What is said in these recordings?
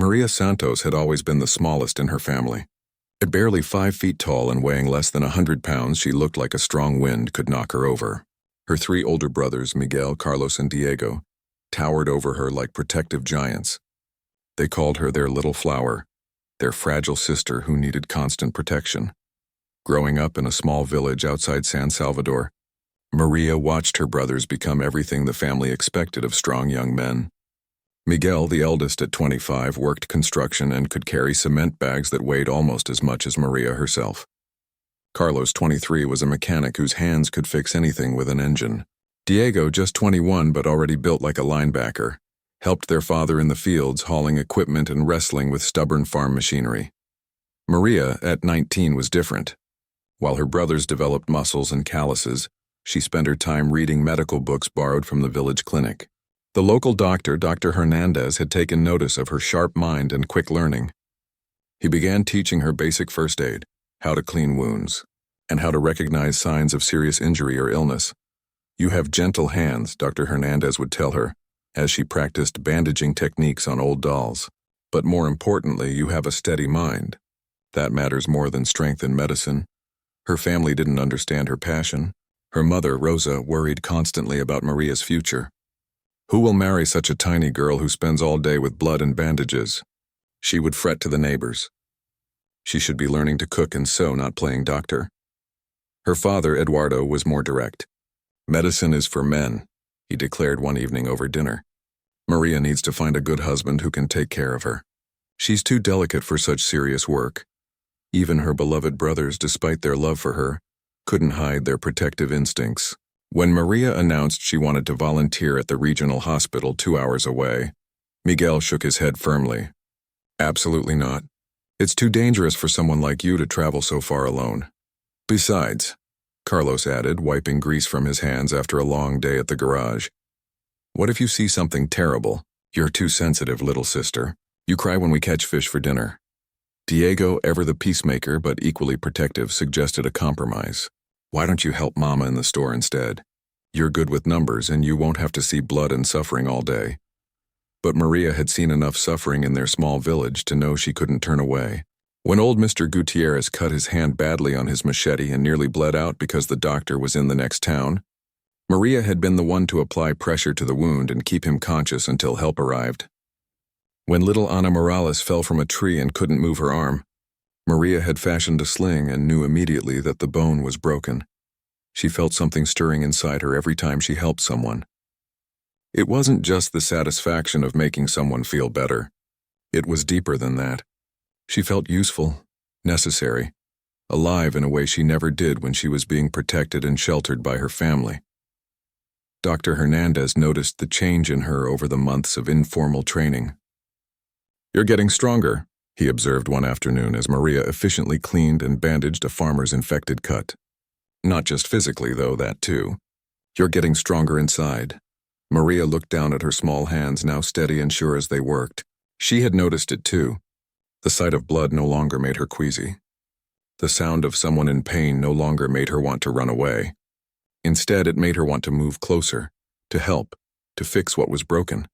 Maria Santos had always been the smallest in her family. At barely 5 feet tall and weighing less than 100 pounds, she looked like a strong wind could knock her over. Her 3 older brothers, Miguel, Carlos, and Diego, towered over her like protective giants. They called her their little flower, their fragile sister who needed constant protection. Growing up in a small village outside San Salvador, Maria watched her brothers become everything the family expected of strong young men. Miguel, the eldest at 25, worked construction and could carry cement bags that weighed almost as much as Maria herself. Carlos, 23, was a mechanic whose hands could fix anything with an engine. Diego, just 21 but already built like a linebacker, helped their father in the fields hauling equipment and wrestling with stubborn farm machinery. Maria, at 19, was different. While her brothers developed muscles and calluses, she spent her time reading medical books borrowed from the village clinic. The local doctor, Dr. Hernandez, had taken notice of her sharp mind and quick learning. He began teaching her basic first aid, how to clean wounds, and how to recognize signs of serious injury or illness. "You have gentle hands," Dr. Hernandez would tell her, as she practiced bandaging techniques on old dolls. "But more importantly, you have a steady mind. That matters more than strength in medicine." Her family didn't understand her passion. Her mother, Rosa, worried constantly about Maria's future. Who will marry such a tiny girl who spends all day with blood and bandages? She would fret to the neighbors. She should be learning to cook and sew, not playing doctor. Her father, Eduardo, was more direct. "Medicine is for men," he declared one evening over dinner. "Maria needs to find a good husband who can take care of her. She's too delicate for such serious work." Even her beloved brothers, despite their love for her, couldn't hide their protective instincts. When Maria announced she wanted to volunteer at the regional hospital 2 hours away, Miguel shook his head firmly. "Absolutely not. It's too dangerous for someone like you to travel so far alone. Besides," Carlos added, wiping grease from his hands after a long day at the garage, "what if you see something terrible? You're too sensitive, little sister. You cry when we catch fish for dinner." Diego, ever the peacemaker but equally protective, suggested a compromise. "Why don't you help Mama in the store instead? You're good with numbers and you won't have to see blood and suffering all day." But Maria had seen enough suffering in their small village to know she couldn't turn away. When old Mr. Gutierrez cut his hand badly on his machete and nearly bled out because the doctor was in the next town, Maria had been the one to apply pressure to the wound and keep him conscious until help arrived. When little Ana Morales fell from a tree and couldn't move her arm, Maria had fashioned a sling and knew immediately that the bone was broken. She felt something stirring inside her every time she helped someone. It wasn't just the satisfaction of making someone feel better. It was deeper than that. She felt useful, necessary, alive in a way she never did when she was being protected and sheltered by her family. Dr. Hernandez noticed the change in her over the months of informal training. "You're getting stronger," he observed one afternoon as Maria efficiently cleaned and bandaged a farmer's infected cut. "Not just physically, though, that too. You're getting stronger inside." Maria looked down at her small hands, now steady and sure as they worked. She had noticed it too. The sight of blood no longer made her queasy. The sound of someone in pain no longer made her want to run away. Instead, it made her want to move closer, to help, to fix what was broken.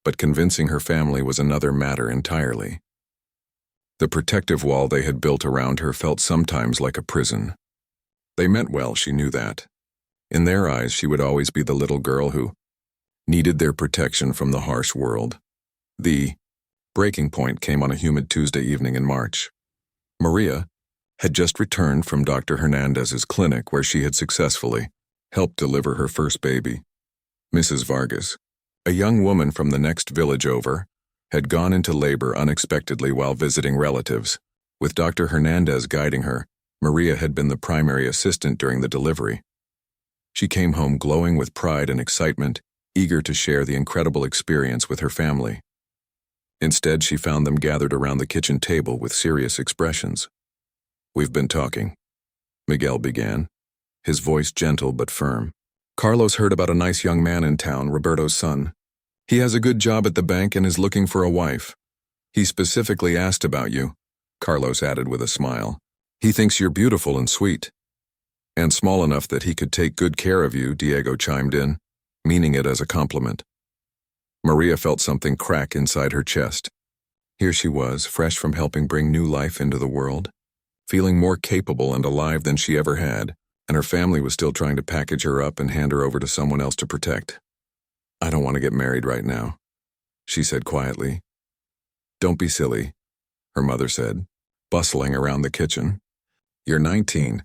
But convincing her family was another matter entirely. The protective wall they had built around her felt sometimes like a prison. They meant well, she knew that. In their eyes, she would always be the little girl who needed their protection from the harsh world. The breaking point came on a humid Tuesday evening in March. Maria had just returned from Dr. Hernandez's clinic where she had successfully helped deliver her first baby. Mrs. Vargas, a young woman from the next village over, had gone into labor unexpectedly while visiting relatives. With Dr. Hernandez guiding her, Maria had been the primary assistant during the delivery. She came home glowing with pride and excitement, eager to share the incredible experience with her family. Instead, she found them gathered around the kitchen table with serious expressions. "We've been talking," Miguel began, his voice gentle but firm. "Carlos heard about a nice young man in town, Roberto's son. He has a good job at the bank and is looking for a wife. He specifically asked about you," Carlos added with a smile. "He thinks you're beautiful and sweet." "And small enough that he could take good care of you," Diego chimed in, meaning it as a compliment. Maria felt something crack inside her chest. Here she was, fresh from helping bring new life into the world, feeling more capable and alive than she ever had, and her family was still trying to package her up and hand her over to someone else to protect. "I don't want to get married right now," she said quietly. "Don't be silly," her mother said, bustling around the kitchen. "You're 19.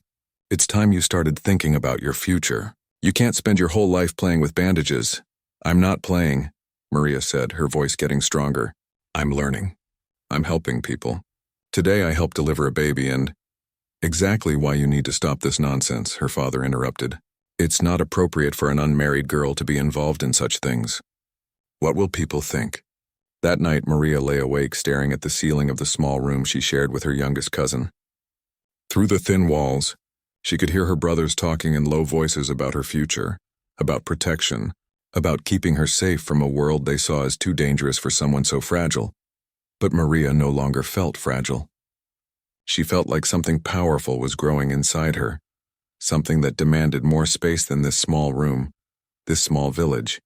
It's time you started thinking about your future. You can't spend your whole life playing with bandages." "I'm not playing," Maria said, her voice getting stronger. "I'm learning. I'm helping people. Today I helped deliver a baby and—" "Exactly why you need to stop this nonsense," her father interrupted. "It's not appropriate for an unmarried girl to be involved in such things. What will people think?" That night, Maria lay awake staring at the ceiling of the small room she shared with her youngest cousin. Through the thin walls, she could hear her brothers talking in low voices about her future, about protection, about keeping her safe from a world they saw as too dangerous for someone so fragile. But Maria no longer felt fragile. She felt like something powerful was growing inside her, something that demanded more space than this small room, this small village,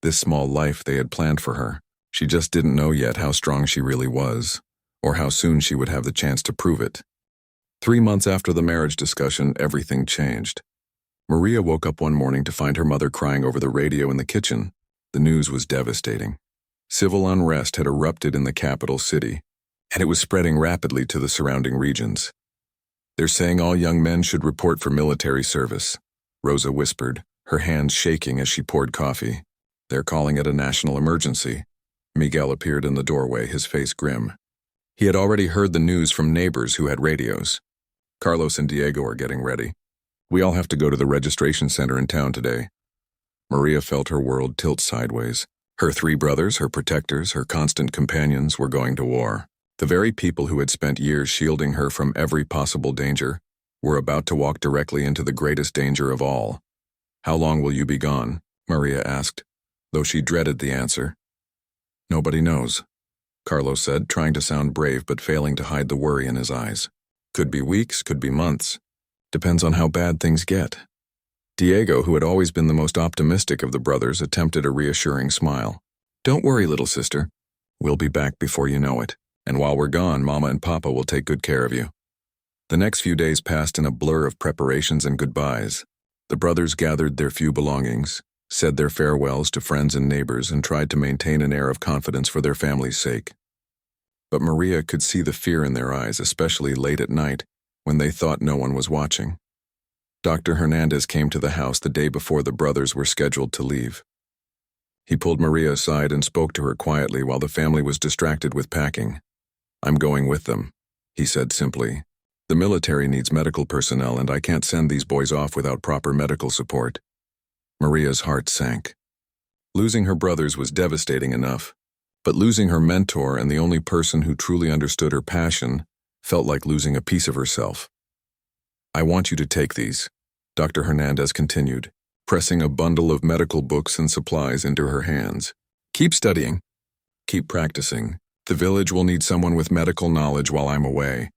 this small life they had planned for her. She just didn't know yet how strong she really was, or how soon she would have the chance to prove it. 3 months after the marriage discussion, everything changed. Maria woke up one morning to find her mother crying over the radio in the kitchen. The news was devastating. Civil unrest had erupted in the capital city, and it was spreading rapidly to the surrounding regions. "They're saying all young men should report for military service," Rosa whispered, her hands shaking as she poured coffee. "They're calling it a national emergency." Miguel appeared in the doorway, his face grim. He had already heard the news from neighbors who had radios. "Carlos and Diego are getting ready. We all have to go to the registration center in town today." Maria felt her world tilt sideways. Her 3 brothers, her protectors, her constant companions were going to war. The very people who had spent years shielding her from every possible danger were about to walk directly into the greatest danger of all. "How long will you be gone?" Maria asked, though she dreaded the answer. "Nobody knows," Carlos said, trying to sound brave but failing to hide the worry in his eyes. "Could be weeks, could be months. Depends on how bad things get." Diego, who had always been the most optimistic of the brothers, attempted a reassuring smile. "Don't worry, little sister. We'll be back before you know it. And while we're gone, Mama and Papa will take good care of you." The next few days passed in a blur of preparations and goodbyes. The brothers gathered their few belongings, said their farewells to friends and neighbors, and tried to maintain an air of confidence for their family's sake. But Maria could see the fear in their eyes, especially late at night, when they thought no one was watching. Dr. Hernandez came to the house the day before the brothers were scheduled to leave. He pulled Maria aside and spoke to her quietly while the family was distracted with packing. "I'm going with them," he said simply. "The military needs medical personnel, and I can't send these boys off without proper medical support." Maria's heart sank. Losing her brothers was devastating enough, but losing her mentor and the only person who truly understood her passion felt like losing a piece of herself. "I want you to take these," Dr. Hernandez continued, pressing a bundle of medical books and supplies into her hands. "Keep studying. Keep practicing. The village will need someone with medical knowledge while I'm away."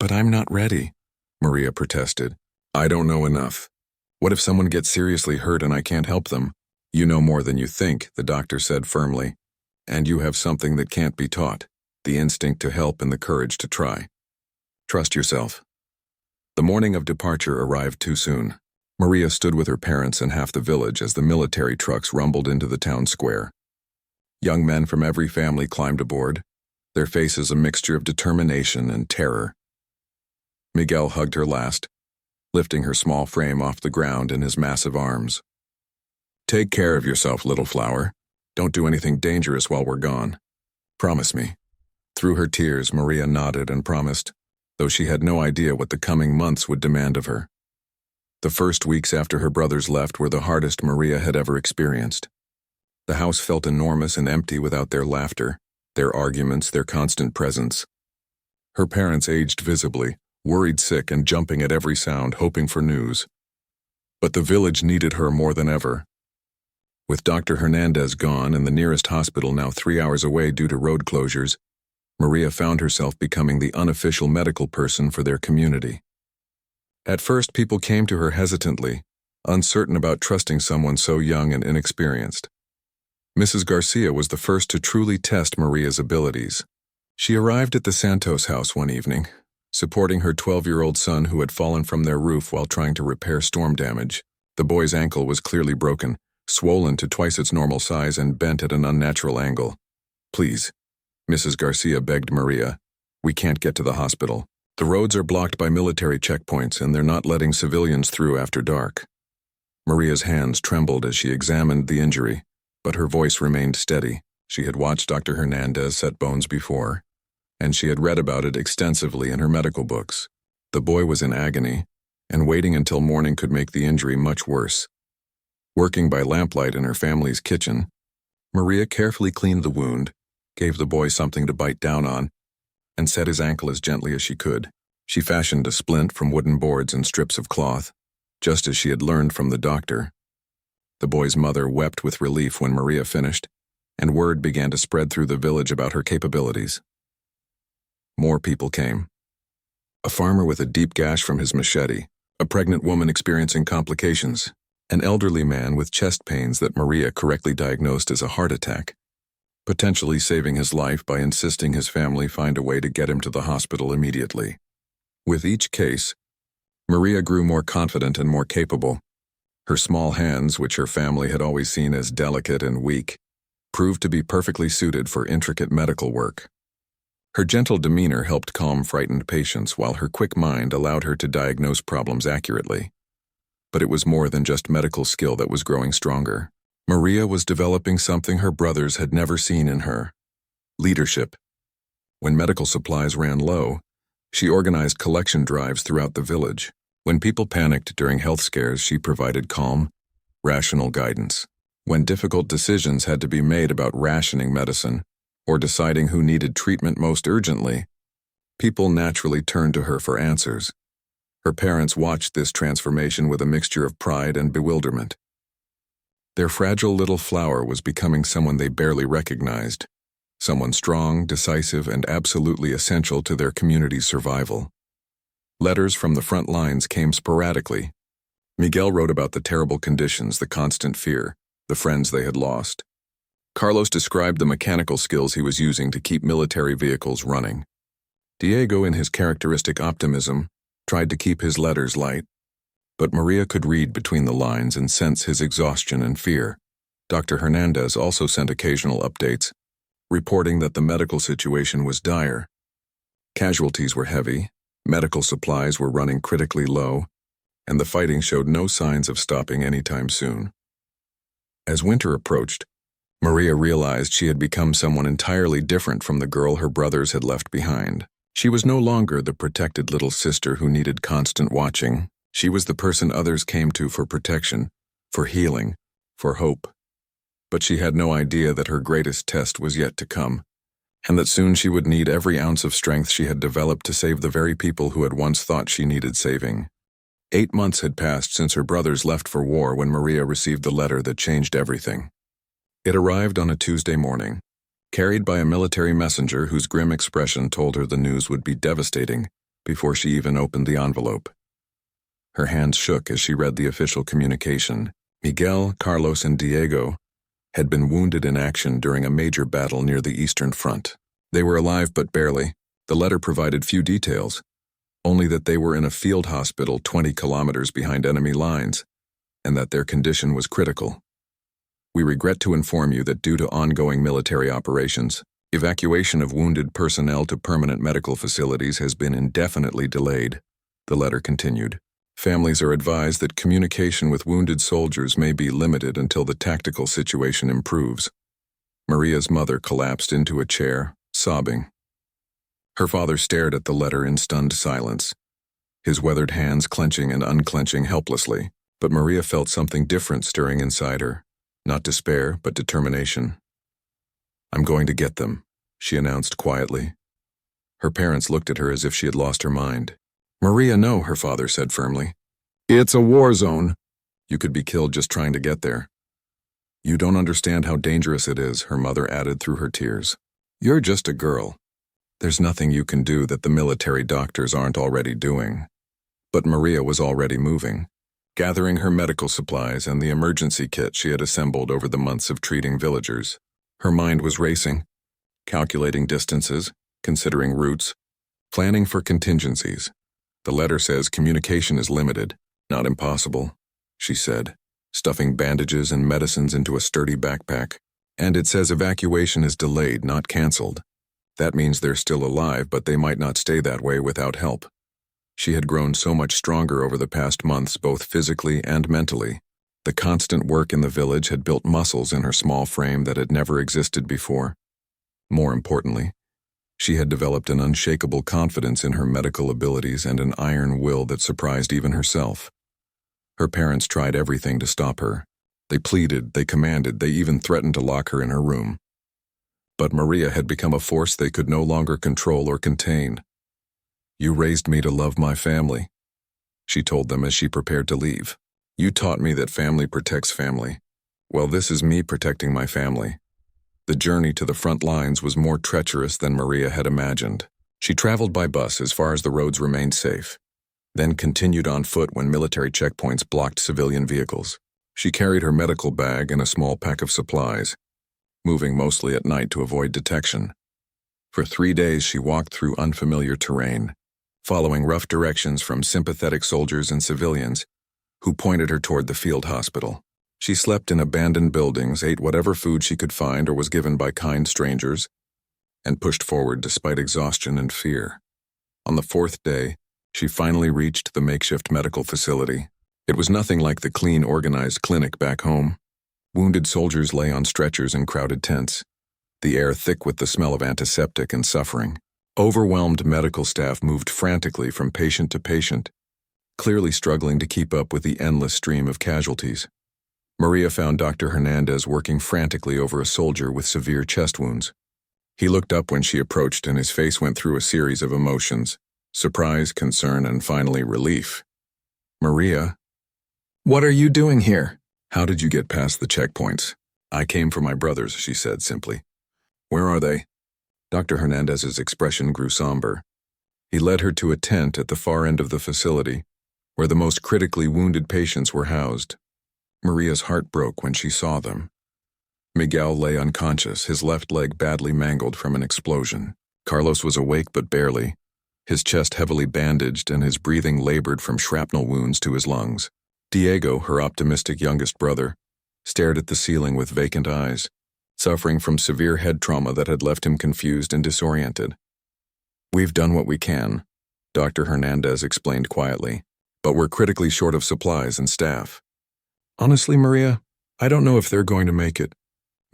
"But I'm not ready," Maria protested. "I don't know enough. What if someone gets seriously hurt and I can't help them?" "You know more than you think," the doctor said firmly. "And you have something that can't be taught, the instinct to help and the courage to try. Trust yourself." The morning of departure arrived too soon. Maria stood with her parents and half the village as the military trucks rumbled into the town square. Young men from every family climbed aboard, their faces a mixture of determination and terror. Miguel hugged her last, lifting her small frame off the ground in his massive arms. "Take care of yourself, little flower. Don't do anything dangerous while we're gone. Promise me." Through her tears, Maria nodded and promised, though she had no idea what the coming months would demand of her. The first weeks after her brothers left were the hardest Maria had ever experienced. The house felt enormous and empty without their laughter, their arguments, their constant presence. Her parents aged visibly, worried sick and jumping at every sound, hoping for news. But the village needed her more than ever. With Dr. Hernandez gone and the nearest hospital now 3 hours away due to road closures, Maria found herself becoming the unofficial medical person for their community. At first, people came to her hesitantly, uncertain about trusting someone so young and inexperienced. Mrs. Garcia was the first to truly test Maria's abilities. She arrived at the Santos house one evening, supporting her 12-year-old son who had fallen from their roof while trying to repair storm damage. The boy's ankle was clearly broken, swollen to twice its normal size and bent at an unnatural angle. "Please," Mrs. Garcia begged Maria. "We can't get to the hospital. The roads are blocked by military checkpoints and they're not letting civilians through after dark." Maria's hands trembled as she examined the injury, but her voice remained steady. She had watched Dr. Hernandez set bones before, and she had read about it extensively in her medical books. The boy was in agony, and waiting until morning could make the injury much worse. Working by lamplight in her family's kitchen, Maria carefully cleaned the wound, gave the boy something to bite down on, and set his ankle as gently as she could. She fashioned a splint from wooden boards and strips of cloth, just as she had learned from the doctor. The boy's mother wept with relief when Maria finished, and word began to spread through the village about her capabilities. More people came. A farmer with a deep gash from his machete, a pregnant woman experiencing complications, an elderly man with chest pains that Maria correctly diagnosed as a heart attack, potentially saving his life by insisting his family find a way to get him to the hospital immediately. With each case, Maria grew more confident and more capable. Her small hands, which her family had always seen as delicate and weak, proved to be perfectly suited for intricate medical work. Her gentle demeanor helped calm frightened patients, while her quick mind allowed her to diagnose problems accurately. But it was more than just medical skill that was growing stronger. Maria was developing something her brothers had never seen in her: leadership. When medical supplies ran low, she organized collection drives throughout the village. When people panicked during health scares, she provided calm, rational guidance. When difficult decisions had to be made about rationing medicine or deciding who needed treatment most urgently, people naturally turned to her for answers. Her parents watched this transformation with a mixture of pride and bewilderment. Their fragile little flower was becoming someone they barely recognized, someone strong, decisive, and absolutely essential to their community's survival. Letters from the front lines came sporadically. Miguel wrote about the terrible conditions, the constant fear, the friends they had lost. Carlos described the mechanical skills he was using to keep military vehicles running. Diego, in his characteristic optimism, tried to keep his letters light, but Maria could read between the lines and sense his exhaustion and fear. Dr. Hernandez also sent occasional updates, reporting that the medical situation was dire. Casualties were heavy, medical supplies were running critically low, and the fighting showed no signs of stopping anytime soon. As winter approached, Maria realized she had become someone entirely different from the girl her brothers had left behind. She was no longer the protected little sister who needed constant watching. She was the person others came to for protection, for healing, for hope. But she had no idea that her greatest test was yet to come, and that soon she would need every ounce of strength she had developed to save the very people who had once thought she needed saving. 8 months had passed since her brothers left for war when Maria received the letter that changed everything. It arrived on a Tuesday morning, carried by a military messenger whose grim expression told her the news would be devastating before she even opened the envelope. Her hands shook as she read the official communication. Miguel, Carlos, and Diego had been wounded in action during a major battle near the Eastern Front. They were alive but barely. The letter provided few details, only that they were in a field hospital 20 kilometers behind enemy lines, and that their condition was critical. "We regret to inform you that due to ongoing military operations, evacuation of wounded personnel to permanent medical facilities has been indefinitely delayed," the letter continued. "Families are advised that communication with wounded soldiers may be limited until the tactical situation improves." Maria's mother collapsed into a chair, sobbing. Her father stared at the letter in stunned silence, his weathered hands clenching and unclenching helplessly. But Maria felt something different stirring inside her, not despair, but determination. "I'm going to get them," she announced quietly. Her parents looked at her as if she had lost her mind. "Maria, no," her father said firmly. "It's a war zone. You could be killed just trying to get there." "You don't understand how dangerous it is," her mother added through her tears. "You're just a girl. There's nothing you can do that the military doctors aren't already doing." But Maria was already moving, gathering her medical supplies and the emergency kit she had assembled over the months of treating villagers. Her mind was racing, calculating distances, considering routes, planning for contingencies. The letter says communication is limited, not impossible, she said, stuffing bandages and medicines into a sturdy backpack. And it says evacuation is delayed, not canceled. That means they're still alive, but they might not stay that way without help. She had grown so much stronger over the past months, both physically and mentally. The constant work in the village had built muscles in her small frame that had never existed before. More importantly, she had developed an unshakable confidence in her medical abilities and an iron will that surprised even herself. Her parents tried everything to stop her. They pleaded, they commanded, they even threatened to lock her in her room. But Maria had become a force they could no longer control or contain. "You raised me to love my family," she told them as she prepared to leave. "You taught me that family protects family. Well, this is me protecting my family." The journey to the front lines was more treacherous than Maria had imagined. She traveled by bus as far as the roads remained safe, then continued on foot when military checkpoints blocked civilian vehicles. She carried her medical bag and a small pack of supplies, moving mostly at night to avoid detection. For 3 days she walked through unfamiliar terrain, following rough directions from sympathetic soldiers and civilians who pointed her toward the field hospital. She slept in abandoned buildings, ate whatever food she could find or was given by kind strangers, and pushed forward despite exhaustion and fear. On the 4th day, she finally reached the makeshift medical facility. It was nothing like the clean, organized clinic back home. Wounded soldiers lay on stretchers in crowded tents, the air thick with the smell of antiseptic and suffering. Overwhelmed medical staff moved frantically from patient to patient, clearly struggling to keep up with the endless stream of casualties. Maria found Dr. Hernandez working frantically over a soldier with severe chest wounds. He looked up when she approached, and his face went through a series of emotions: surprise, concern, and finally relief. "Maria, what are you doing here? How did you get past the checkpoints?" "I came for my brothers," she said simply. "Where are they?" Dr. Hernandez's expression grew somber. He led her to a tent at the far end of the facility, where the most critically wounded patients were housed. Maria's heart broke when she saw them. Miguel lay unconscious, his left leg badly mangled from an explosion. Carlos was awake but barely, his chest heavily bandaged and his breathing labored from shrapnel wounds to his lungs. Diego, her optimistic youngest brother, stared at the ceiling with vacant eyes, suffering from severe head trauma that had left him confused and disoriented. "We've done what we can," Dr. Hernandez explained quietly, "but we're critically short of supplies and staff. Honestly, Maria, I don't know if they're going to make it.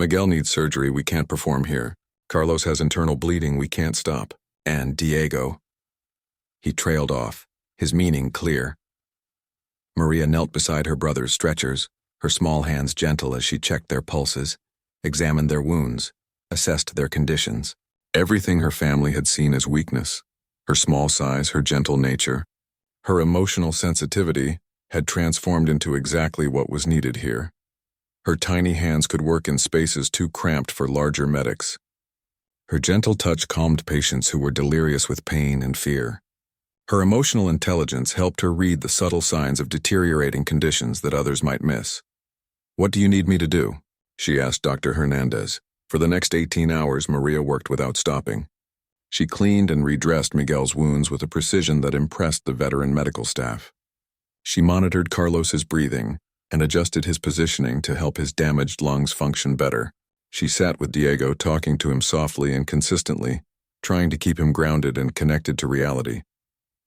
Miguel needs surgery we can't perform here. Carlos has internal bleeding we can't stop. And Diego." He trailed off, his meaning clear. Maria knelt beside her brother's stretchers, her small hands gentle as she checked their pulses, examined their wounds, assessed their conditions. Everything her family had seen as weakness, her small size, her gentle nature, her emotional sensitivity, had transformed into exactly what was needed here. Her tiny hands could work in spaces too cramped for larger medics. Her gentle touch calmed patients who were delirious with pain and fear. Her emotional intelligence helped her read the subtle signs of deteriorating conditions that others might miss. "What do you need me to do?" she asked Dr. Hernandez. For the next 18 hours, Maria worked without stopping. She cleaned and redressed Miguel's wounds with a precision that impressed the veteran medical staff. She monitored Carlos's breathing and adjusted his positioning to help his damaged lungs function better. She sat with Diego, talking to him softly and consistently, trying to keep him grounded and connected to reality.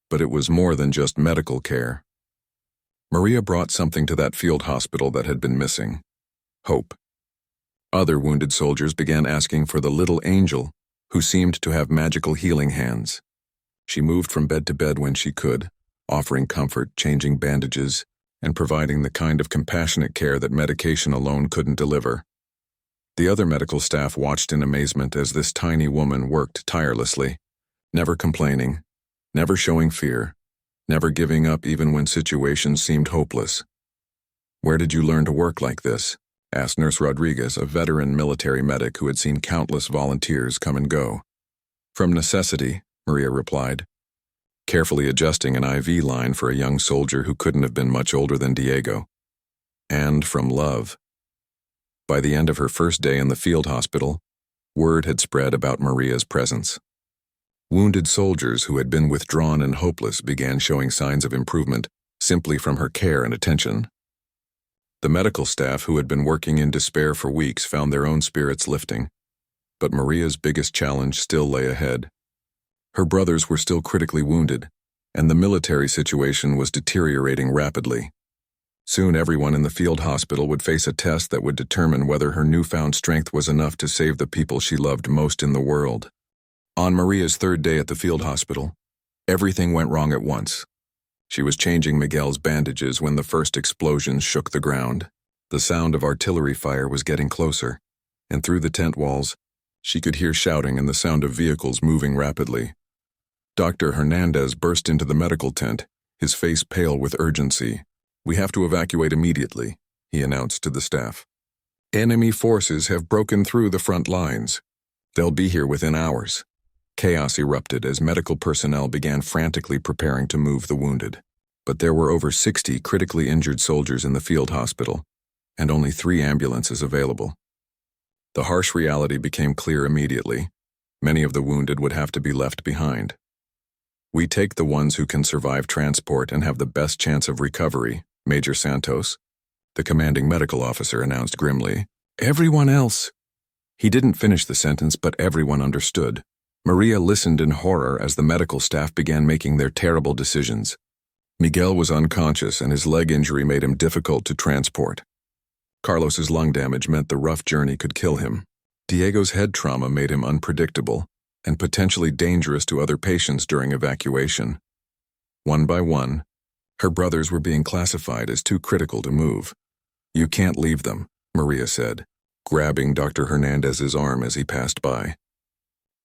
But it was more than just medical care. Maria brought something to that field hospital that had been missing: hope. Other wounded soldiers began asking for the little angel who seemed to have magical healing hands. She moved from bed to bed when she could, offering comfort, changing bandages, and providing the kind of compassionate care that medication alone couldn't deliver. The other medical staff watched in amazement as this tiny woman worked tirelessly, never complaining, never showing fear, never giving up even when situations seemed hopeless. "Where did you learn to work like this?" asked Nurse Rodriguez, a veteran military medic who had seen countless volunteers come and go. "From necessity," Maria replied, carefully adjusting an IV line for a young soldier who couldn't have been much older than Diego. "And from love." By the end of her first day in the field hospital, word had spread about Maria's presence. Wounded soldiers who had been withdrawn and hopeless began showing signs of improvement simply from her care and attention. The medical staff who had been working in despair for weeks found their own spirits lifting. But Maria's biggest challenge still lay ahead. Her brothers were still critically wounded, and the military situation was deteriorating rapidly. Soon everyone in the field hospital would face a test that would determine whether her newfound strength was enough to save the people she loved most in the world. On Maria's third day at the field hospital, everything went wrong at once. She was changing Miguel's bandages when the first explosions shook the ground. The sound of artillery fire was getting closer, and through the tent walls, she could hear shouting and the sound of vehicles moving rapidly. Dr. Hernandez burst into the medical tent, his face pale with urgency. "We have to evacuate immediately," he announced to the staff. "Enemy forces have broken through the front lines. They'll be here within hours." Chaos erupted as medical personnel began frantically preparing to move the wounded. But there were over 60 critically injured soldiers in the field hospital, and only 3 ambulances available. The harsh reality became clear immediately. Many of the wounded would have to be left behind. "We take the ones who can survive transport and have the best chance of recovery," Major Santos, the commanding medical officer, announced grimly. "Everyone else." He didn't finish the sentence, but everyone understood. Maria listened in horror as the medical staff began making their terrible decisions. Miguel was unconscious and his leg injury made him difficult to transport. Carlos's lung damage meant the rough journey could kill him. Diego's head trauma made him unpredictable and potentially dangerous to other patients during evacuation. One by one, her brothers were being classified as too critical to move. "You can't leave them," Maria said, grabbing Dr. Hernandez's arm as he passed by.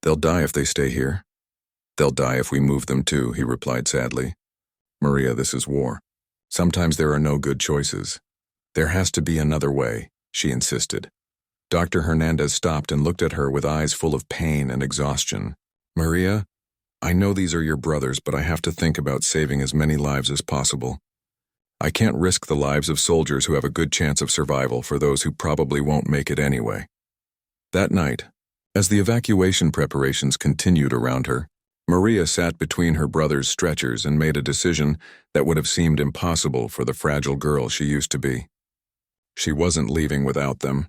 "They'll die if they stay here." "They'll die if we move them too," he replied sadly. "Maria, this is war. Sometimes there are no good choices. There has to be another way," she insisted. Dr. Hernandez stopped and looked at her with eyes full of pain and exhaustion. "Maria, I know these are your brothers, but I have to think about saving as many lives as possible. I can't risk the lives of soldiers who have a good chance of survival for those who probably won't make it anyway." That night, as the evacuation preparations continued around her, Maria sat between her brother's stretchers and made a decision that would have seemed impossible for the fragile girl she used to be. She wasn't leaving without them.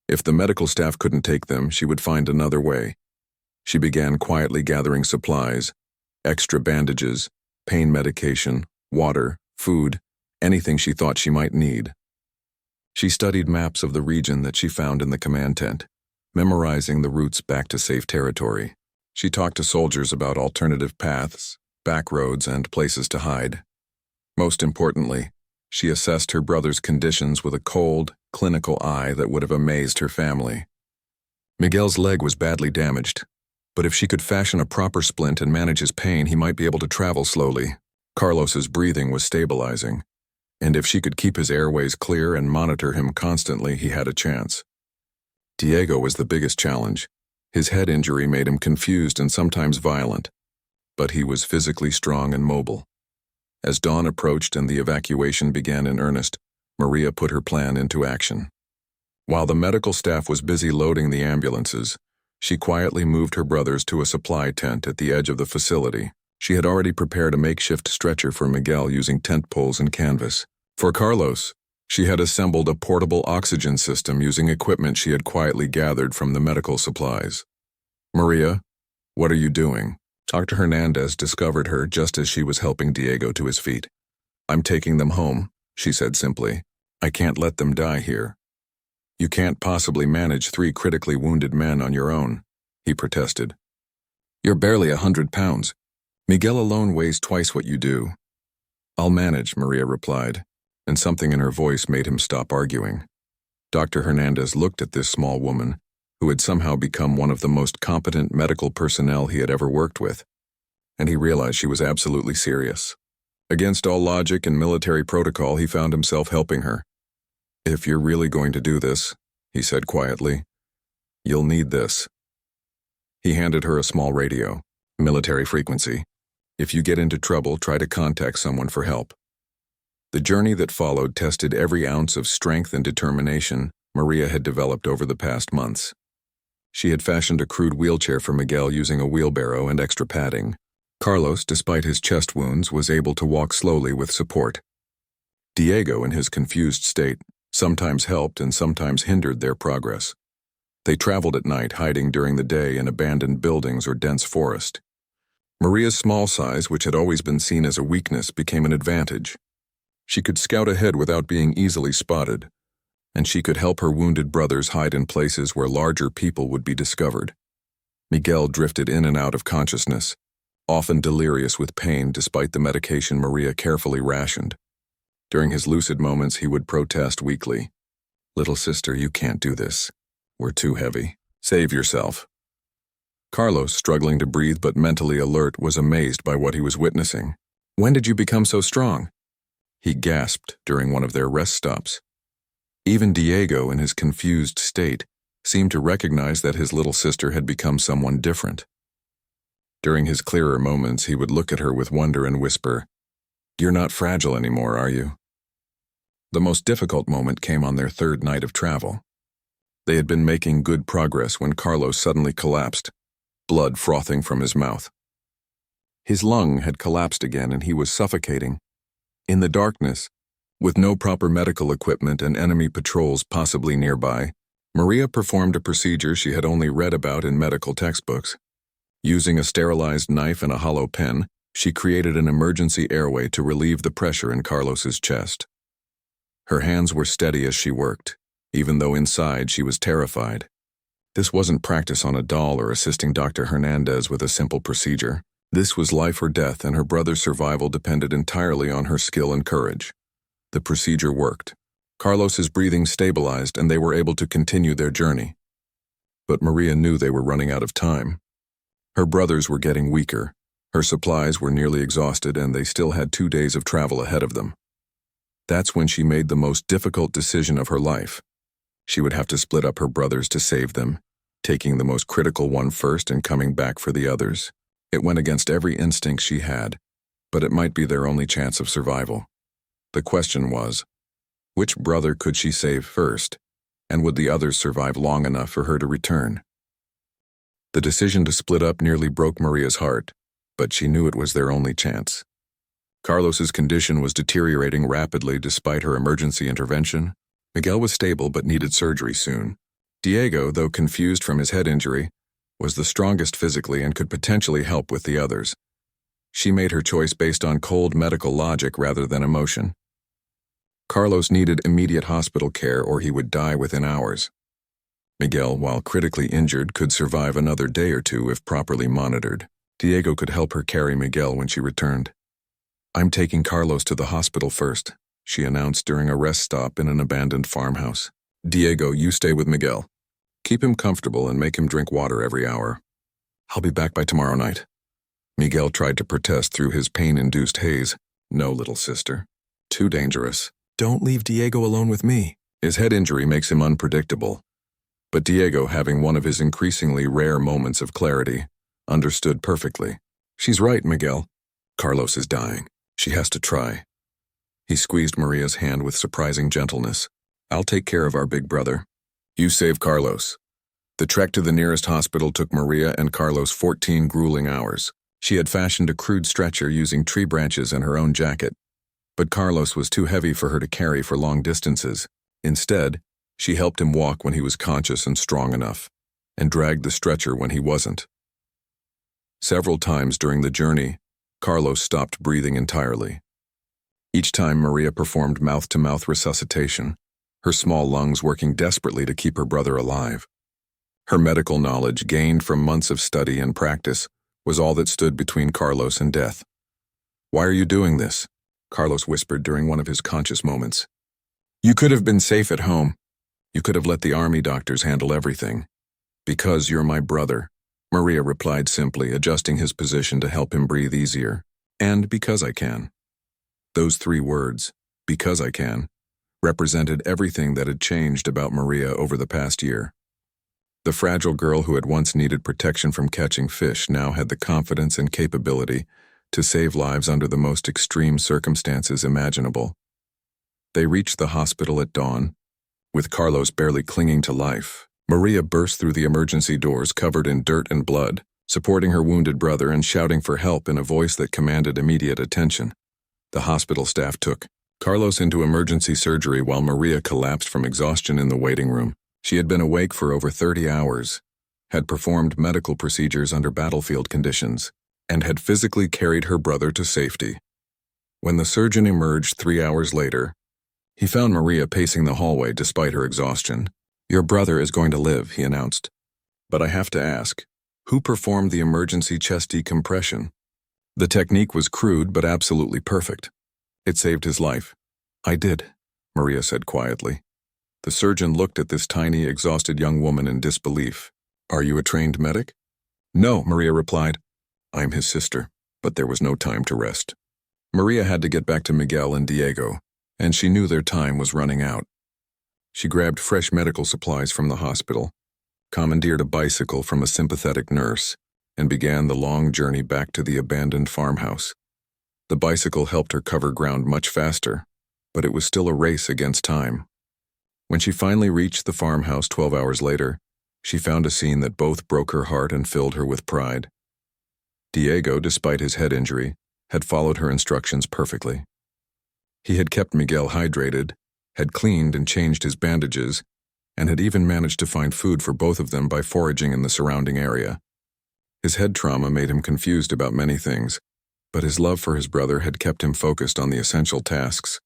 If the medical staff couldn't take them, she would find another way. She began quietly gathering supplies, extra bandages, pain medication, water, food, anything she thought she might need. She studied maps of the region that she found in the command tent, memorizing the routes back to safe territory. She talked to soldiers about alternative paths, back roads, and places to hide. Most importantly, she assessed her brother's conditions with a cold, clinical eye that would have amazed her family. Miguel's leg was badly damaged, but if she could fashion a proper splint and manage his pain, he might be able to travel slowly. Carlos's breathing was stabilizing, and if she could keep his airways clear and monitor him constantly, he had a chance. Diego was the biggest challenge. His head injury made him confused and sometimes violent, but he was physically strong and mobile. As dawn approached and the evacuation began in earnest, Maria put her plan into action. While the medical staff was busy loading the ambulances, she quietly moved her brothers to a supply tent at the edge of the facility. She had already prepared a makeshift stretcher for Miguel using tent poles and canvas. For Carlos, she had assembled a portable oxygen system using equipment she had quietly gathered from the medical supplies. "Maria, what are you doing?" Dr. Hernandez discovered her just as she was helping Diego to his feet. "I'm taking them home," she said simply. "I can't let them die here." "You can't possibly manage 3 critically wounded men on your own," he protested. "You're barely 100 pounds. Miguel alone weighs twice what you do." "I'll manage," Maria replied, and something in her voice made him stop arguing. Dr. Hernandez looked at this small woman, who had somehow become one of the most competent medical personnel he had ever worked with, and he realized she was absolutely serious. Against all logic and military protocol, he found himself helping her. "If you're really going to do this," he said quietly, "you'll need this." He handed her a small radio, military frequency. "If you get into trouble, try to contact someone for help." The journey that followed tested every ounce of strength and determination Maria had developed over the past months. She had fashioned a crude wheelchair for Miguel using a wheelbarrow and extra padding. Carlos, despite his chest wounds, was able to walk slowly with support. Diego, in his confused state, sometimes helped and sometimes hindered their progress. They traveled at night, hiding during the day in abandoned buildings or dense forest. Maria's small size, which had always been seen as a weakness, became an advantage. She could scout ahead without being easily spotted, and she could help her wounded brothers hide in places where larger people would be discovered. Miguel drifted in and out of consciousness, often delirious with pain despite the medication Maria carefully rationed. During his lucid moments, he would protest weakly. "Little sister, you can't do this. We're too heavy. Save yourself." Carlos, struggling to breathe but mentally alert, was amazed by what he was witnessing. "When did you become so strong?" he gasped during one of their rest stops. Even Diego, in his confused state, seemed to recognize that his little sister had become someone different. During his clearer moments, he would look at her with wonder and whisper, "You're not fragile anymore, are you?" The most difficult moment came on their third night of travel. They had been making good progress when Carlos suddenly collapsed, blood frothing from his mouth. His lung had collapsed again and he was suffocating. In the darkness, with no proper medical equipment and enemy patrols possibly nearby, Maria performed a procedure she had only read about in medical textbooks. Using a sterilized knife and a hollow pen, she created an emergency airway to relieve the pressure in Carlos's chest. Her hands were steady as she worked, even though inside she was terrified. This wasn't practice on a doll or assisting Dr. Hernandez with a simple procedure. This was life or death, and her brother's survival depended entirely on her skill and courage. The procedure worked. Carlos's breathing stabilized and they were able to continue their journey. But Maria knew they were running out of time. Her brothers were getting weaker, her supplies were nearly exhausted, and they still had 2 days of travel ahead of them. That's when she made the most difficult decision of her life. She would have to split up her brothers to save them, taking the most critical one first and coming back for the others. It went against every instinct she had, but it might be their only chance of survival. The question was, which brother could she save first, and would the others survive long enough for her to return? The decision to split up nearly broke Maria's heart, but she knew it was their only chance. Carlos's condition was deteriorating rapidly despite her emergency intervention. Miguel was stable but needed surgery soon. Diego, though confused from his head injury, was the strongest physically and could potentially help with the others. She made her choice based on cold medical logic rather than emotion. Carlos needed immediate hospital care or he would die within hours. Miguel, while critically injured, could survive another day or two if properly monitored. Diego could help her carry Miguel when she returned. "I'm taking Carlos to the hospital first," she announced during a rest stop in an abandoned farmhouse. "Diego, you stay with Miguel. Keep him comfortable and make him drink water every hour. I'll be back by tomorrow night." Miguel tried to protest through his pain-induced haze. "No, little sister. Too dangerous. Don't leave Diego alone with me." His head injury makes him unpredictable. But Diego, having one of his increasingly rare moments of clarity, understood perfectly. "She's right, Miguel. Carlos is dying. She has to try." He squeezed Maria's hand with surprising gentleness. "I'll take care of our big brother. You save Carlos." The trek to the nearest hospital took Maria and Carlos 14 grueling hours. She had fashioned a crude stretcher using tree branches and her own jacket. But Carlos was too heavy for her to carry for long distances. Instead, she helped him walk when he was conscious and strong enough, and dragged the stretcher when he wasn't. Several times during the journey, Carlos stopped breathing entirely. Each time Maria performed mouth-to-mouth resuscitation, her small lungs working desperately to keep her brother alive. Her medical knowledge, gained from months of study and practice, was all that stood between Carlos and death. "Why are you doing this?" Carlos whispered during one of his conscious moments. "You could have been safe at home. You could have let the army doctors handle everything." "Because you're my brother," Maria replied simply, adjusting his position to help him breathe easier. "And because I can." Those 3 words, "because I can," represented everything that had changed about Maria over the past year. The fragile girl who had once needed protection from catching fish now had the confidence and capability to save lives under the most extreme circumstances imaginable. They reached the hospital at dawn, with Carlos barely clinging to life, Maria burst through the emergency doors covered in dirt and blood, supporting her wounded brother and shouting for help in a voice that commanded immediate attention. The hospital staff took Carlos into emergency surgery while Maria collapsed from exhaustion in the waiting room. She had been awake for over 30 hours, had performed medical procedures under battlefield conditions, and had physically carried her brother to safety. When the surgeon emerged 3 hours later, he found Maria pacing the hallway despite her exhaustion. "Your brother is going to live," he announced. "But I have to ask, who performed the emergency chest decompression?" The technique was crude but absolutely perfect. It saved his life. "I did," Maria said quietly. The surgeon looked at this tiny, exhausted young woman in disbelief. "Are you a trained medic?" "No," Maria replied. "I'm his sister." But there was no time to rest. Maria had to get back to Miguel and Diego, and she knew their time was running out. She grabbed fresh medical supplies from the hospital, commandeered a bicycle from a sympathetic nurse, and began the long journey back to the abandoned farmhouse. The bicycle helped her cover ground much faster, but it was still a race against time. When she finally reached the farmhouse 12 hours later, she found a scene that both broke her heart and filled her with pride. Diego, despite his head injury, had followed her instructions perfectly. He had kept Miguel hydrated, had cleaned and changed his bandages, and had even managed to find food for both of them by foraging in the surrounding area. His head trauma made him confused about many things, but his love for his brother had kept him focused on the essential tasks.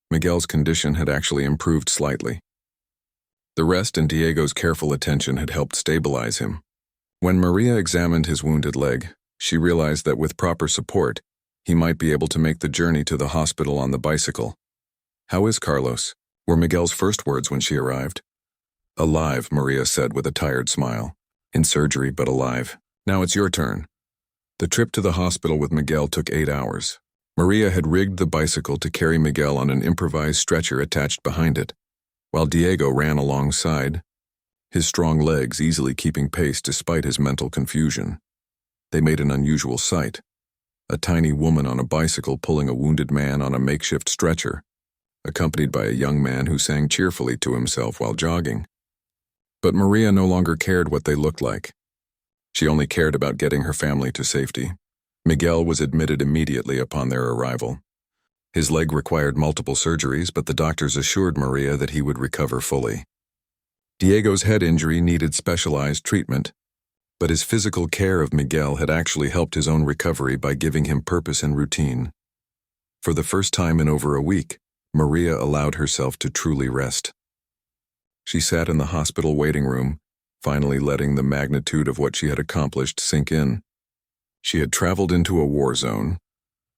Miguel's condition had actually improved slightly. The rest and Diego's careful attention had helped stabilize him. When Maria examined his wounded leg, she realized that with proper support, he might be able to make the journey to the hospital on the bicycle. "How is Carlos?" were Miguel's first words when she arrived. "Alive," Maria said with a tired smile. "In surgery, but alive. Now it's your turn." The trip to the hospital with Miguel took 8 hours. Maria had rigged the bicycle to carry Miguel on an improvised stretcher attached behind it, while Diego ran alongside, his strong legs easily keeping pace despite his mental confusion. They made an unusual sight: a tiny woman on a bicycle pulling a wounded man on a makeshift stretcher, accompanied by a young man who sang cheerfully to himself while jogging. But Maria no longer cared what they looked like. She only cared about getting her family to safety. Miguel was admitted immediately upon their arrival. His leg required multiple surgeries, but the doctors assured Maria that he would recover fully. Diego's head injury needed specialized treatment, but his physical care of Miguel had actually helped his own recovery by giving him purpose and routine. For the first time in over a week, Maria allowed herself to truly rest. She sat in the hospital waiting room, finally letting the magnitude of what she had accomplished sink in. She had traveled into a war zone,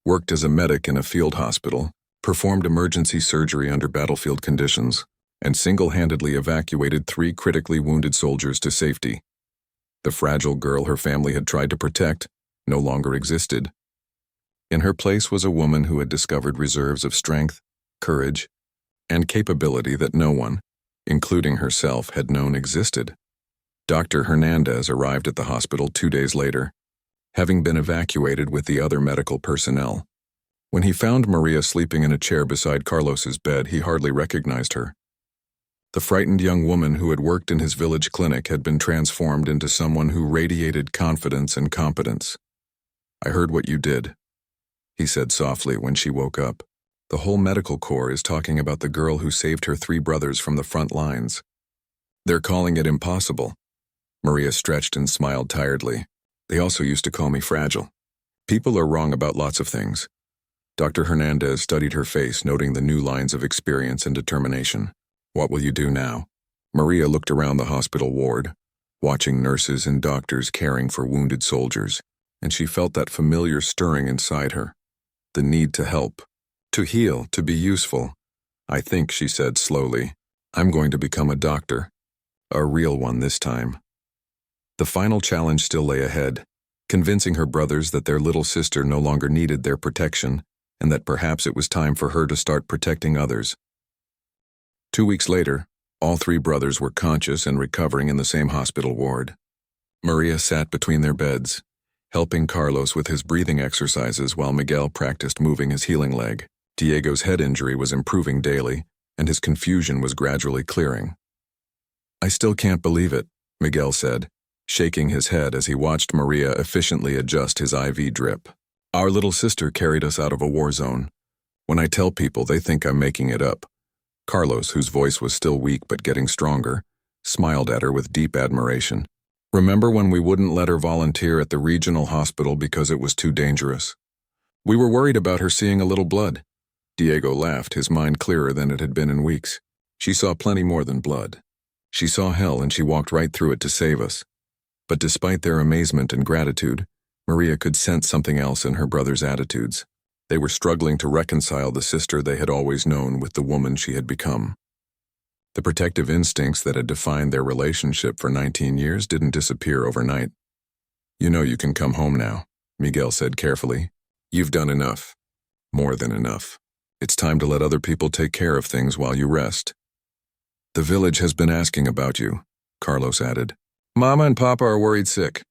worked as a medic in a field hospital, performed emergency surgery under battlefield conditions, and single-handedly evacuated 3 critically wounded soldiers to safety. The fragile girl her family had tried to protect no longer existed. In her place was a woman who had discovered reserves of strength, courage, and capability that no one, including herself, had known existed. Dr. Hernandez arrived at the hospital 2 days later, having been evacuated with the other medical personnel. When he found Maria sleeping in a chair beside Carlos's bed, he hardly recognized her. The frightened young woman who had worked in his village clinic had been transformed into someone who radiated confidence and competence. "I heard what you did," he said softly when she woke up. "The whole medical corps is talking about the girl who saved her 3 brothers from the front lines. They're calling it impossible." Maria stretched and smiled tiredly. "They also used to call me fragile. People are wrong about lots of things." Dr. Hernandez studied her face, noting the new lines of experience and determination. "What will you do now?" Maria looked around the hospital ward, watching nurses and doctors caring for wounded soldiers, and she felt that familiar stirring inside her. The need to help, to heal, to be useful. "I think," she said slowly, "I'm going to become a doctor. A real one this time." The final challenge still lay ahead, convincing her brothers that their little sister no longer needed their protection and that perhaps it was time for her to start protecting others. 2 weeks later, all 3 brothers were conscious and recovering in the same hospital ward. Maria sat between their beds, helping Carlos with his breathing exercises while Miguel practiced moving his healing leg. Diego's head injury was improving daily, and his confusion was gradually clearing. I still can't believe it, Miguel said, shaking his head as he watched Maria efficiently adjust his IV drip. Our little sister carried us out of a war zone. When I tell people, they think I'm making it up. Carlos, whose voice was still weak but getting stronger, smiled at her with deep admiration. Remember when we wouldn't let her volunteer at the regional hospital because it was too dangerous? We were worried about her seeing a little blood. Diego laughed, his mind clearer than it had been in weeks. She saw plenty more than blood. She saw hell and she walked right through it to save us. But despite their amazement and gratitude, Maria could sense something else in her brother's attitudes. They were struggling to reconcile the sister they had always known with the woman she had become. The protective instincts that had defined their relationship for 19 years didn't disappear overnight. You know you can come home now, Miguel said carefully. You've done enough. More than enough. It's time to let other people take care of things while you rest. The village has been asking about you, Carlos added. Mama and Papa are worried sick.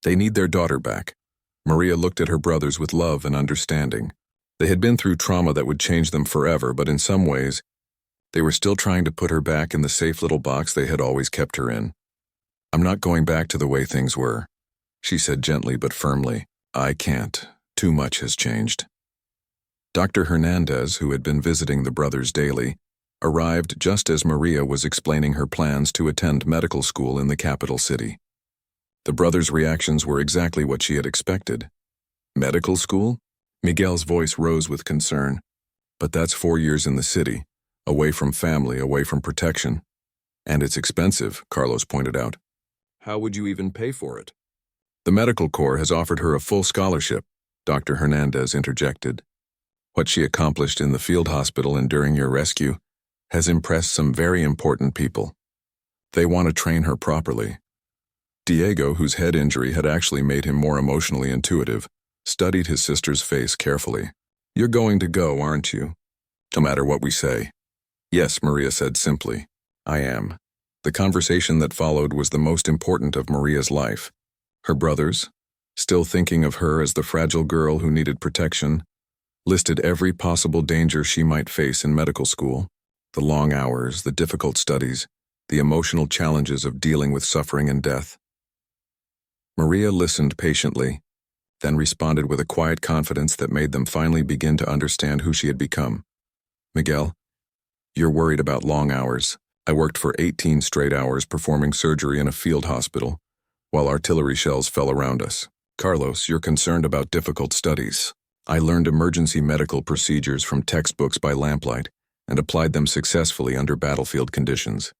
They need their daughter back. Maria looked at her brothers with love and understanding. They had been through trauma that would change them forever, but in some ways, they were still trying to put her back in the safe little box they had always kept her in. I'm not going back to the way things were, she said gently but firmly. I can't. Too much has changed. Dr. Hernandez, who had been visiting the brothers daily, arrived just as Maria was explaining her plans to attend medical school in the capital city. The brothers' reactions were exactly what she had expected. Medical school? Miguel's voice rose with concern. But that's 4 years in the city, away from family, away from protection. And it's expensive, Carlos pointed out. How would you even pay for it? The medical corps has offered her a full scholarship, Dr. Hernandez interjected. What she accomplished in the field hospital and during your rescue has impressed some very important people. They want to train her properly. Diego, whose head injury had actually made him more emotionally intuitive, studied his sister's face carefully. You're going to go, aren't you? No matter what we say. Yes, Maria said simply. I am. The conversation that followed was the most important of Maria's life. Her brothers, still thinking of her as the fragile girl who needed protection, listed every possible danger she might face in medical school. The long hours, the difficult studies, the emotional challenges of dealing with suffering and death. Maria listened patiently, then responded with a quiet confidence that made them finally begin to understand who she had become. Miguel, you're worried about long hours. I worked for 18 straight hours performing surgery in a field hospital, while artillery shells fell around us. Carlos, you're concerned about difficult studies. I learned emergency medical procedures from textbooks by lamplight and applied them successfully under battlefield conditions.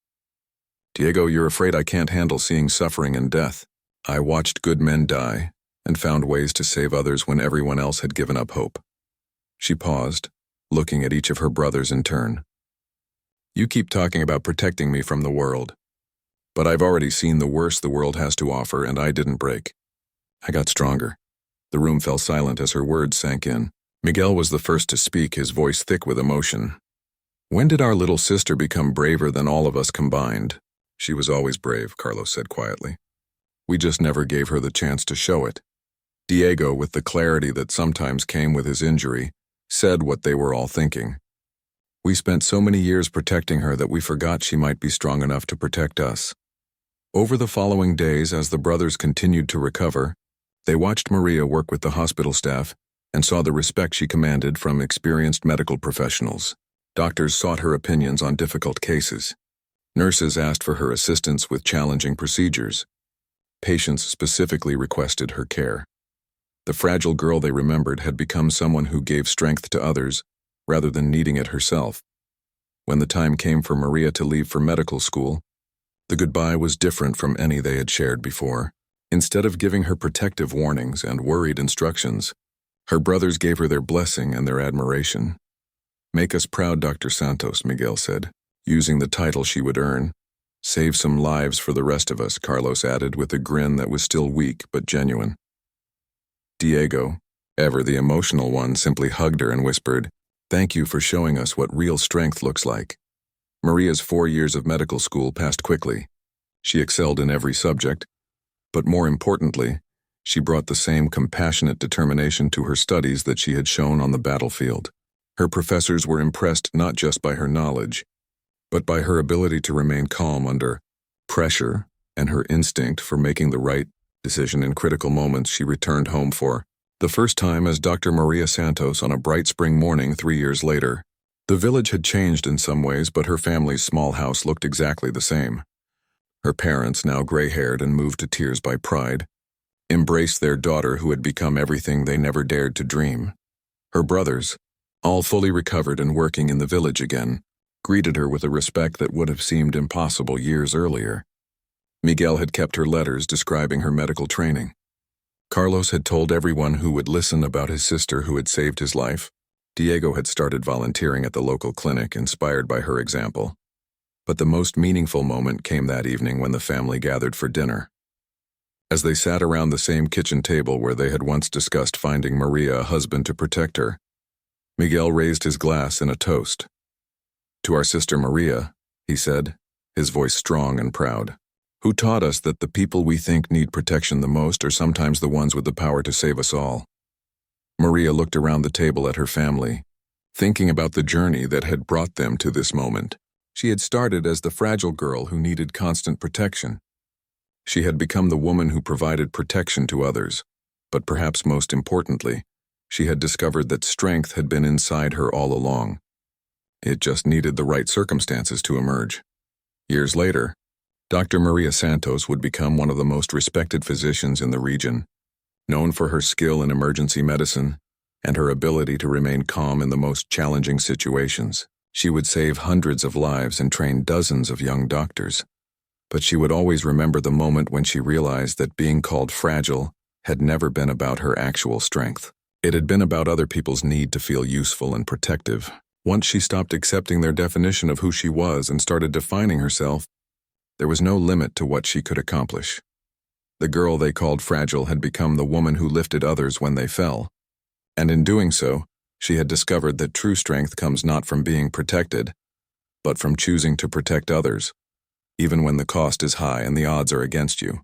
Diego, you're afraid I can't handle seeing suffering and death. I watched good men die and found ways to save others when everyone else had given up hope. She paused, looking at each of her brothers in turn. You keep talking about protecting me from the world, but I've already seen the worst the world has to offer, and I didn't break. I got stronger. The room fell silent as her words sank in. Miguel was the first to speak, his voice thick with emotion. When did our little sister become braver than all of us combined? She was always brave, Carlos said quietly. We just never gave her the chance to show it. Diego, with the clarity that sometimes came with his injury, said what they were all thinking. We spent so many years protecting her that we forgot she might be strong enough to protect us. Over the following days, as the brothers continued to recover, they watched Maria work with the hospital staff and saw the respect she commanded from experienced medical professionals. Doctors sought her opinions on difficult cases. Nurses asked for her assistance with challenging procedures. Patients specifically requested her care. The fragile girl they remembered had become someone who gave strength to others rather than needing it herself. When the time came for Maria to leave for medical school, the goodbye was different from any they had shared before. Instead of giving her protective warnings and worried instructions, her brothers gave her their blessing and their admiration. Make us proud, Dr. Santos, Miguel said, using the title she would earn. Save some lives for the rest of us, Carlos added with a grin that was still weak but genuine. Diego, ever the emotional one, simply hugged her and whispered, Thank you for showing us what real strength looks like. Maria's 4 years of medical school passed quickly. She excelled in every subject, but more importantly, she brought the same compassionate determination to her studies that she had shown on the battlefield. Her professors were impressed not just by her knowledge, but by her ability to remain calm under pressure, and her instinct for making the right decision in critical moments, she returned home for the first time as Dr. Maria Santos on a bright spring morning 3 years later. The village had changed in some ways, but her family's small house looked exactly the same. Her parents, now gray-haired and moved to tears by pride, embraced their daughter who had become everything they never dared to dream. Her brothers, all fully recovered and working in the village again, greeted her with a respect that would have seemed impossible years earlier. Miguel had kept her letters describing her medical training. Carlos had told everyone who would listen about his sister who had saved his life. Diego had started volunteering at the local clinic, inspired by her example. But the most meaningful moment came that evening when the family gathered for dinner. As they sat around the same kitchen table where they had once discussed finding Maria a husband to protect her, Miguel raised his glass in a toast. "To our sister Maria," he said, his voice strong and proud, "who taught us that the people we think need protection the most are sometimes the ones with the power to save us all." Maria looked around the table at her family, thinking about the journey that had brought them to this moment. She had started as the fragile girl who needed constant protection. She had become the woman who provided protection to others, but perhaps most importantly, she had discovered that strength had been inside her all along. It just needed the right circumstances to emerge. Years later, Dr. Maria Santos would become one of the most respected physicians in the region, known for her skill in emergency medicine and her ability to remain calm in the most challenging situations. She would save hundreds of lives and train dozens of young doctors. But she would always remember the moment when she realized that being called fragile had never been about her actual strength. It had been about other people's need to feel useful and protective. Once she stopped accepting their definition of who she was and started defining herself, there was no limit to what she could accomplish. The girl they called fragile had become the woman who lifted others when they fell. And in doing so, she had discovered that true strength comes not from being protected, but from choosing to protect others, even when the cost is high and the odds are against you.